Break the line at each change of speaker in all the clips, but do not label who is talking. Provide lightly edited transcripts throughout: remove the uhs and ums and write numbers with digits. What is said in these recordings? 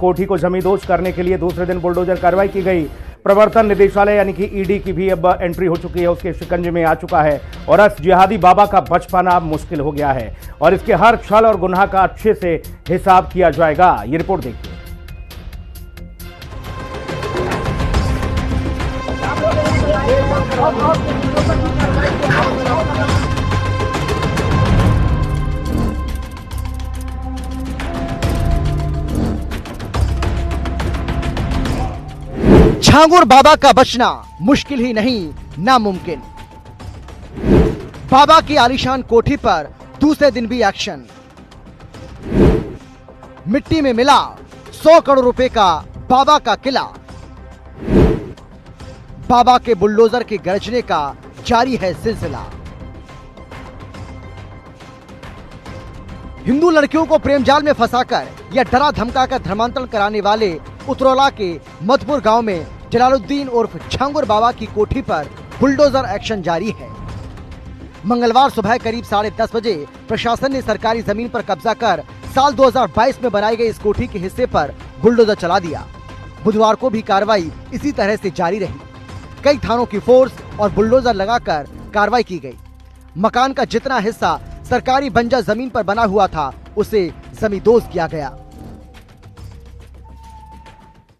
कोठी को जमींदोज करने के लिए दूसरे दिन बुलडोजर कार्रवाई की गई। प्रवर्तन निदेशालय यानी कि ईडी की भी अब एंट्री हो चुकी है, उसके शिकंजे में आ चुका है और इस जिहादी बाबा का बच पाना अब मुश्किल हो गया है और इसके हर छल और गुनाह का अच्छे से हिसाब किया जाएगा। ये रिपोर्ट देखिए।
छांगुर बाबा का बचना मुश्किल ही नहीं, नामुमकिन। बाबा की आलीशान कोठी पर दूसरे दिन भी एक्शन। मिट्टी में मिला 100 करोड़ रुपए का बाबा का किला। बाबा के बुलडोजर के गरजने का जारी है सिलसिला। हिंदू लड़कियों को प्रेम जाल में फंसाकर या डरा धमकाकर धर्मांतरण कराने वाले उतरौला के मधुपुर गांव में जलालुद्दीन उर्फ छांगुर बाबा की कोठी पर बुलडोजर एक्शन जारी है। मंगलवार सुबह करीब 10:30 बजे प्रशासन ने सरकारी जमीन पर कब्जा कर साल 2022 में बनाई गई इस कोठी के हिस्से पर बुलडोजर चला दिया। बुधवार को भी कार्रवाई इसी तरह से जारी रही। कई थानों की फोर्स और बुलडोजर लगाकर कार्रवाई की गई। मकान का जितना हिस्सा सरकारी बंजर जमीन पर बना हुआ था उसे जमींदोज किया गया।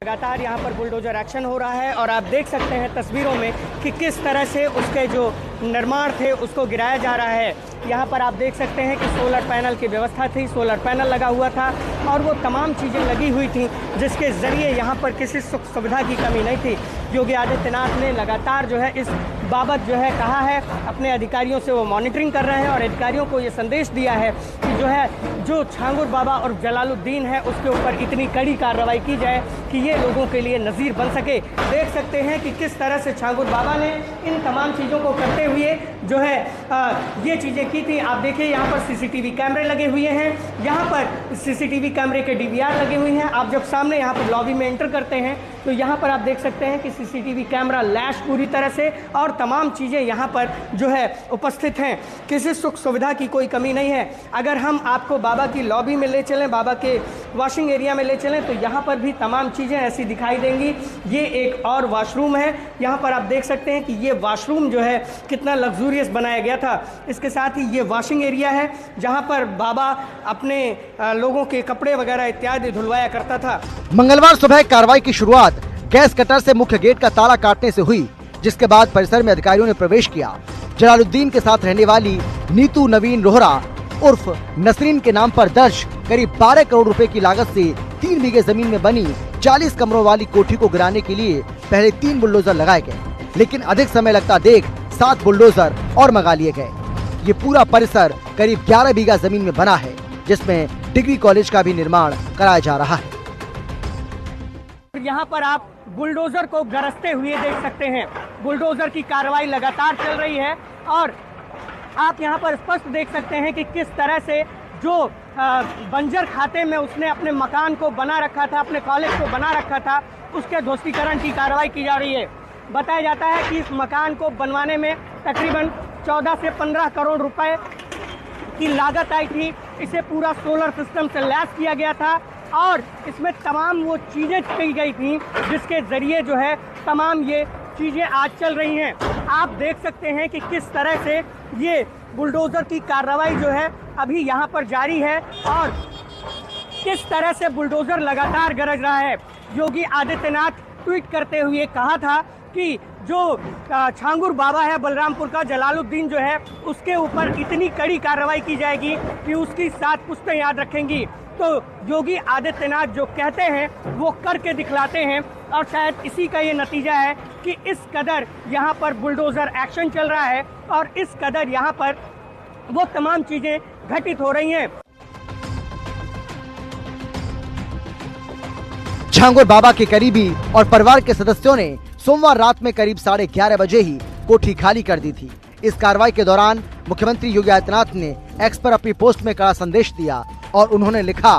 लगातार यहाँ पर बुलडोजर एक्शन हो रहा है और आप देख सकते हैं तस्वीरों में कि किस तरह से उसके जो निर्माण थे उसको गिराया जा रहा है। यहाँ पर आप देख सकते हैं कि सोलर पैनल की व्यवस्था थी, सोलर पैनल लगा हुआ था और वो तमाम चीज़ें लगी हुई थी जिसके ज़रिए यहाँ पर किसी सुख सुविधा की कमी नहीं थी। योगी आदित्यनाथ ने लगातार जो है इस बाबत जो है कहा है, अपने अधिकारियों से वो मॉनिटरिंग कर रहे हैं और अधिकारियों को ये संदेश दिया है कि जो छांगुर बाबा और जलालुद्दीन है उसके ऊपर इतनी कड़ी कार्रवाई की जाए कि ये लोगों के लिए नज़ीर बन सके। देख सकते हैं कि किस तरह से छांगुर बाबा ने इन तमाम चीज़ों को करते हुए जो है ये चीज़ें की थी। आप देखिए यहाँ पर सीसीटीवी कैमरे लगे हुए हैं, यहाँ पर सीसीटीवी कैमरे के डीवीआर लगे हुए हैं। आप जब सामने यहाँ पर लॉबी में एंटर करते हैं तो यहाँ पर आप देख सकते हैं कि सीसीटीवी कैमरा लैश पूरी तरह से और तमाम चीज़ें यहाँ पर जो है उपस्थित हैं। किसी सुख सुविधा की कोई कमी नहीं है। अगर हम आपको बाबा की लॉबी में ले चलें, बाबा के वॉशिंग एरिया में ले चलें तो यहाँ पर भी तमाम चीज़ें ऐसी दिखाई देंगी। ये एक और वॉशरूम है, यहाँ पर आप देख सकते हैं कि ये वॉशरूम जो है कितना लग्जूरियस बनाया गया था। इसके साथ ही ये वॉशिंग एरिया है जहाँ पर बाबा अपने लोगों के कपड़े वगैरह इत्यादि धुलवाया करता था।
मंगलवार सुबह कार्रवाई की शुरुआत गैस कटर से मुख्य गेट का ताला काटने से हुई, जिसके बाद परिसर में अधिकारियों ने प्रवेश किया। जलालुद्दीन के साथ रहने वाली नीतू नवीन रोहरा उर्फ नसरीन के नाम पर दर्ज करीब 12 करोड़ रुपए की लागत से 3 बीघे जमीन में बनी 40 कमरों वाली कोठी को गिराने के लिए पहले 3 बुलडोजर लगाए गए, लेकिन अधिक समय लगता देख 7 बुलडोजर और मंगा लिए गए। ये पूरा परिसर करीब 11 बीघा जमीन में बना है, जिसमें डिग्री कॉलेज का भी निर्माण कराया जा रहा है।
यहाँ पर आप बुलडोजर को गरजते हुए देख सकते हैं। बुलडोजर की कार्रवाई लगातार चल रही है और आप यहाँ पर स्पष्ट देख सकते हैं कि किस तरह से जो बंजर खाते में उसने अपने मकान को बना रखा था, अपने कॉलेज को बना रखा था, उसके ध्वस्तीकरण की कार्रवाई की जा रही है। बताया जाता है कि इस मकान को बनवाने में तकरीबन 14 से 15 करोड़ रुपए की लागत आई थी। इसे पूरा सोलर सिस्टम से लैस किया गया था और इसमें तमाम वो चीज़ें की गई थी जिसके ज़रिए जो है तमाम ये चीज़ें आज चल रही हैं। आप देख सकते हैं कि किस तरह से ये बुलडोज़र की कार्रवाई जो है अभी यहाँ पर जारी है और किस तरह से बुलडोज़र लगातार गरज रहा है। योगी आदित्यनाथ ट्वीट करते हुए कहा था कि जो छांगुर बाबा है बलरामपुर का, जलालुद्दीन जो है उसके ऊपर इतनी कड़ी कार्रवाई की जाएगी कि उसकी 7 पुश्तें याद रखेंगी। तो योगी आदित्यनाथ जो कहते हैं वो करके दिखलाते हैं और शायद इसी का ये नतीजा है कि इस कदर यहाँ पर बुलडोज़र एक्शन चल रहा है और इस कदर यहाँ पर वो तमाम चीज़ें घटित हो रही हैं।
छांगुर बाबा के करीबी और परिवार के सदस्यों ने सोमवार रात में करीब 11:30 बजे ही कोठी खाली कर दी थी। इस कार्रवाई के दौरान मुख्यमंत्री योगी आदित्यनाथ ने एक्स पर अपनी पोस्ट में कड़ा संदेश दिया और उन्होंने लिखा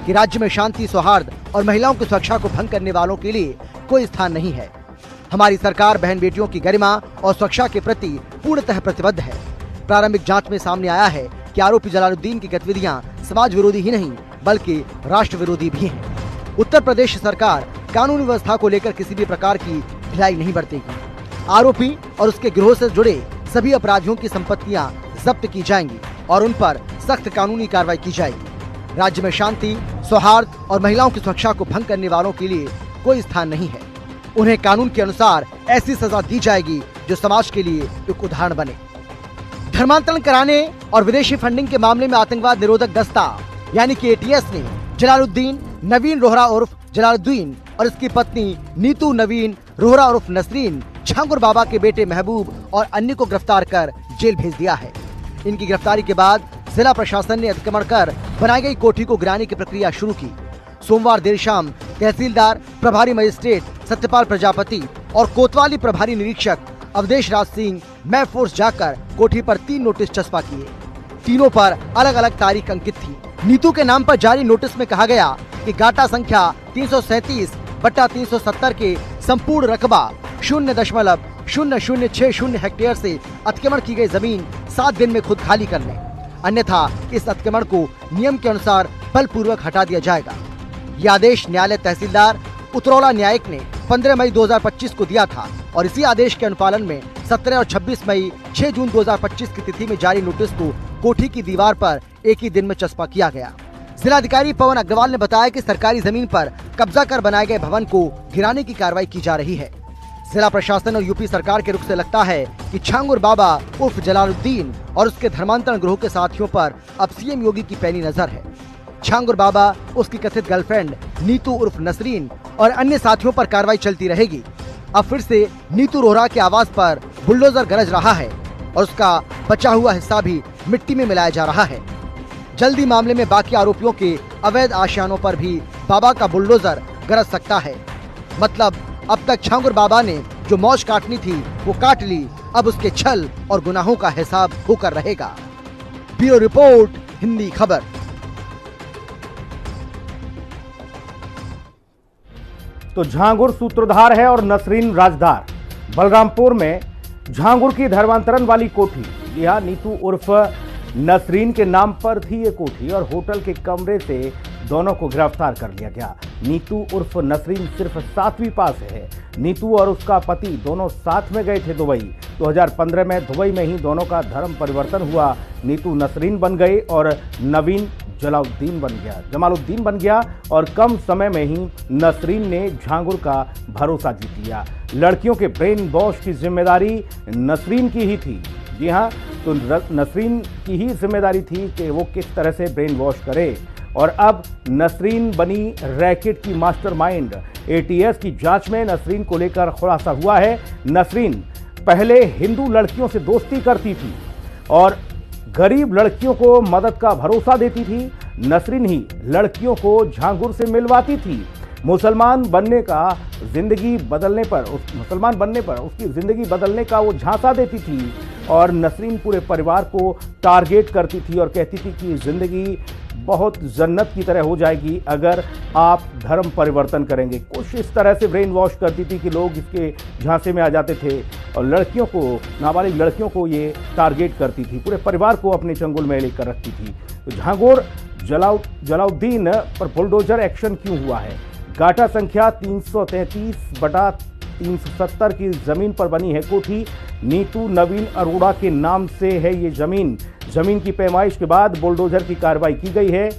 कि राज्य में शांति, सौहार्द और महिलाओं की सुरक्षा को भंग करने वालों के लिए कोई स्थान नहीं है। हमारी सरकार बहन बेटियों की गरिमा और सुरक्षा के प्रति पूर्णतः प्रतिबद्ध है। प्रारंभिक जांच में सामने आया है कि आरोपी जलालुद्दीन की गतिविधियां समाज विरोधी ही नहीं बल्कि राष्ट्र विरोधी भी हैं। उत्तर प्रदेश सरकार कानून व्यवस्था को लेकर किसी भी प्रकार की ढिलाई नहीं बरतेगी। आरोपी और उसके गिरोह से जुड़े सभी अपराधियों की संपत्तियां जब्त की जाएंगी और उन पर सख्त कानूनी कार्रवाई की जाएगी। राज्य में शांति, सौहार्द और महिलाओं की सुरक्षा को भंग करने वालों के लिए कोई स्थान नहीं है। उन्हें कानून के अनुसार ऐसी सजा दी जाएगी जो समाज के लिए एक उदाहरण बने। धर्मांतरण कराने और विदेशी फंडिंग के मामले में आतंकवाद निरोधक दस्ता यानी कि ATS ने जलालुद्दीन नवीन रोहरा उर्फ जलालुद्दीन और इसकी पत्नी नीतू नवीन रोहरा उर्फ नसरीन झांगुर बाबा के बेटे महबूब और अन्य को गिरफ्तार कर जेल भेज दिया है। इनकी गिरफ्तारी के बाद जिला प्रशासन ने अतिक्रमण कर बनाई गई कोठी को गिराने की प्रक्रिया शुरू की। सोमवार देर शाम तहसीलदार, प्रभारी मजिस्ट्रेट सत्यपाल प्रजापति और कोतवाली प्रभारी निरीक्षक अवधेश राज सिंह मैं फोर्स जाकर कोठी पर 3 नोटिस चस्पा किए। तीनों पर अलग अलग तारीख अंकित थी। नीतू के नाम पर जारी नोटिस में कहा गया कि गाटा संख्या 337/370 के संपूर्ण रकबा 0.0060 हेक्टेयर से अतिक्रमण की गई जमीन 7 दिन में खुद खाली कर लें, अन्यथा इस अतिक्रमण को नियम के अनुसार बलपूर्वक हटा दिया जाएगा। यह आदेश न्यायालय तहसीलदार उतरौला न्यायिक ने 15 मई 2025 को दिया था और इसी आदेश के अनुपालन में 17 और 26 मई 6 जून 2025 की तिथि में जारी नोटिस को कोठी की दीवार पर एक ही दिन में चस्पा किया गया। जिलाधिकारी पवन अग्रवाल ने बताया कि सरकारी जमीन पर कब्जा कर बनाए गए भवन को गिराने की कार्रवाई की जा रही है। जिला प्रशासन और यूपी सरकार के रुख से लगता है कि झांगुर बाबा उर्फ जलालुद्दीन और उसके धर्मांतरण गिरोह के साथियों पर अब सीएम योगी की पैनी नजर है। झांगुर बाबा, उसकी कथित गर्लफ्रेंड नीतू उर्फ नसरीन और अन्य साथियों पर कार्रवाई चलती रहेगी। अब फिर से नीतू रोहरा के आवास पर बुलडोजर गरज रहा है और उसका बचा हुआ हिस्सा भी मिट्टी में मिलाया जा रहा है। जल्दी मामले में बाकी आरोपियों के अवैध आशियानों पर भी बाबा का बुलडोजर गरज सकता है। मतलब अब तक झांगुर बाबा ने जो मौज काटनी थी वो काट ली, अब उसके छल और गुनाहों का हिसाब होकर रहेगा। ब्यूरो रिपोर्ट, हिंदी खबर।
तो झांगुर सूत्रधार है और नसरीन राजदार। बलरामपुर में झांगुर की धर्मांतरण वाली कोठी, यह नीतू उर्फ नसरीन के नाम पर थी ये कोठी और होटल के कमरे से दोनों को गिरफ्तार कर लिया गया। नीतू उर्फ नसरीन सिर्फ 7वीं पास है। नीतू और उसका पति दोनों साथ में गए थे दुबई। 2015 में दुबई में ही दोनों का धर्म परिवर्तन हुआ। नीतू नसरीन बन गई और नवीन जमालुद्दीन बन गया और कम समय में ही नसरीन ने झांगुर का भरोसा जीत लिया। लड़कियों के ब्रेन वॉश की जिम्मेदारी नसरीन की ही थी। जी हाँ, तो नसरीन की ही जिम्मेदारी थी कि वो किस तरह से ब्रेन वॉश करे और अब नसरीन बनी रैकेट की मास्टरमाइंड। ATS की जांच में नसरीन को लेकर खुलासा हुआ है। नसरीन पहले हिंदू लड़कियों से दोस्ती करती थी और गरीब लड़कियों को मदद का भरोसा देती थी। नसरीन ही लड़कियों को झांगुर से मिलवाती थी। मुसलमान बनने उसकी जिंदगी बदलने का वो झांसा देती थी और नसरीन पूरे परिवार को टारगेट करती थी और कहती थी कि जिंदगी बहुत जन्नत की तरह हो जाएगी अगर आप धर्म परिवर्तन करेंगे। कुछ इस तरह से ब्रेन वॉश करती थी कि लोग इसके झांसे में आ जाते थे और लड़कियों को, नाबालिग लड़कियों को ये टारगेट करती थी, पूरे परिवार को अपने चंगुल में लेकर रखती थी। तो झांगुर जलालुद्दीन पर बुलडोजर एक्शन क्यों हुआ है? गाटा संख्या 333/370 की जमीन पर बनी है कोठी। नीतू नवीन अरोड़ा के नाम से है ये जमीन की पैमाइश के बाद बुलडोजर की कार्रवाई की गई है।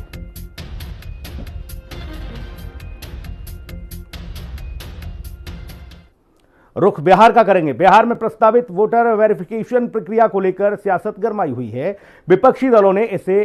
रुख बिहार का करेंगे। बिहार में प्रस्तावित वोटर वेरिफिकेशन प्रक्रिया को लेकर सियासत गरमाई हुई है। विपक्षी दलों ने इसे